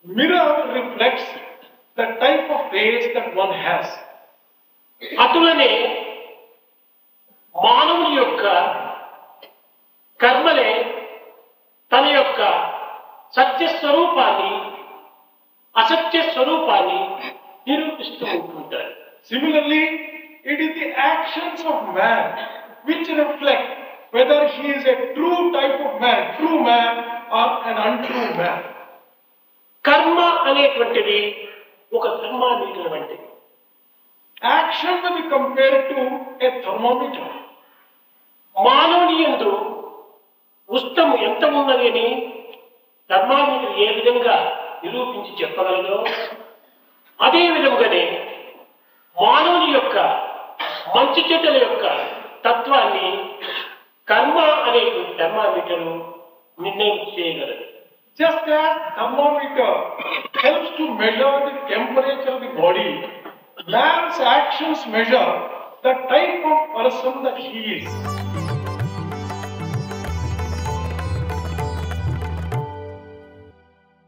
Mirror reflects the type of face that one has. అటులనే మానవుని యొక్క కర్మలే తన యొక్క సత్య స్వరూపాన్ని అసత్య స్వరూపాన్ని నిరూపిస్తూ ఉంటుంటారు. Similarly, it is the actions of man which reflect whether he is a true type of man, true man, or an untrue man. కర్మ అనేటువంటిది ఒక థర్మామీటర్ వంటిది. Action will be compared to a thermometer. మానవుని యందు ఉష్ణము ఎంత ఉన్నది అని thermometer ఏ విధంగా నిరూపించి చెప్పగలదో అదే విధంగానే మానవుని యొక్క మంచి చెడ్డల యొక్క తత్వాన్ని కర్మ అనే థర్మామీటరు నిర్ణయం చేయగలదు. Just as thermometer helps to measure the temperature of the body, man's actions measure the type of person that he is.